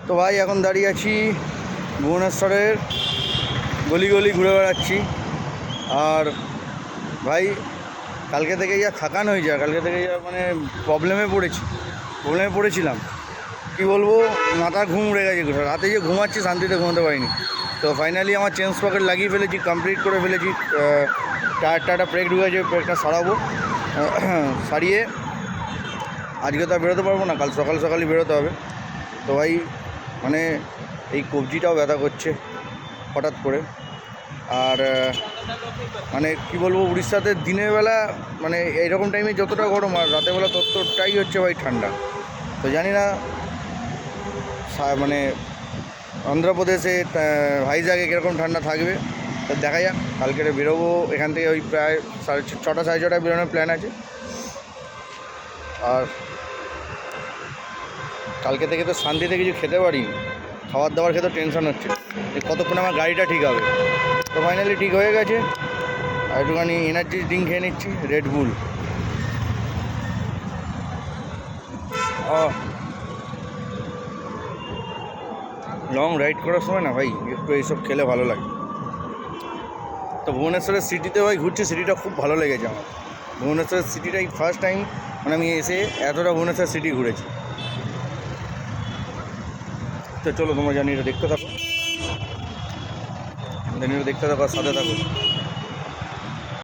তো ভাই এখন দাঁড়িয়ে আছি ভুবনেশ্বরের গলি গলি ঘুরে বেড়াচ্ছি। আর ভাই কালকে থেকে যা থাকান হয়ে যায়, কালকে থেকে যা মানে প্রবলেমে পড়েছিলাম কি বলবো, মাথা ঘুম উড়ে গেছে। রাতে যে ঘুমাচ্ছি শান্তিতে ঘুমাতে পারিনি। তো ফাইনালি আমার চেঞ্জ পকেট লাগিয়ে ফেলেছি, কমপ্লিট করে ফেলেছি। টায়ারটা ব্রেক ঢুকেছে, ব্রেকটা সারাবো। সারিয়ে আজকে তো আর বেরোতে পারবো না, কাল সকালই বেরোতে হবে। তো ভাই মানে এই কবজিটাও ব্যথা করছে হঠাৎ করে। আর মানে কি বলবো, উড়িষ্যাতে দিনের বেলা মানে এইরকম টাইমে যতটা গরম, আর রাতের বেলা ততটাই হচ্ছে ভাই ঠান্ডা। তো জানি না মানে অন্ধ্রপ্রদেশে ভাইজাগে কীরকম ঠান্ডা থাকবে। তো দেখা যাক, কালকে বেরোবো এখান থেকে। ওই প্রায় 6টা সাড়ে 6টায় বেরোনোর প্ল্যান আছে। আর কালকে থেকে তো শান্তিতে কিছু খেতে পারিনি, খাবার দাবার খেতে টেনশন হচ্ছে যে কতক্ষণে আমার গাড়িটা ঠিক হবে। তো ফাইনালি ঠিক হয়ে গেছে। আর একটুখানি এনার্জি ড্রিঙ্ক খেয়ে নিচ্ছি, রেড বুল। লং রাইড করার সময় না ভাই একটু এইসব খেলে ভালো লাগে। তো ভুবনেশ্বরের সিটিতে ভাই ঘুরছি, সিটিটা খুব ভালো লেগেছে আমার। ভুবনেশ্বরের সিটিটাই ফার্স্ট টাইম মানে আমি এসে এতটা ভুবনেশ্বর সিটি ঘুরেছি। তো চলো তোমরা জানি এটা দেখতে থাকো, আর সাথে থাকো।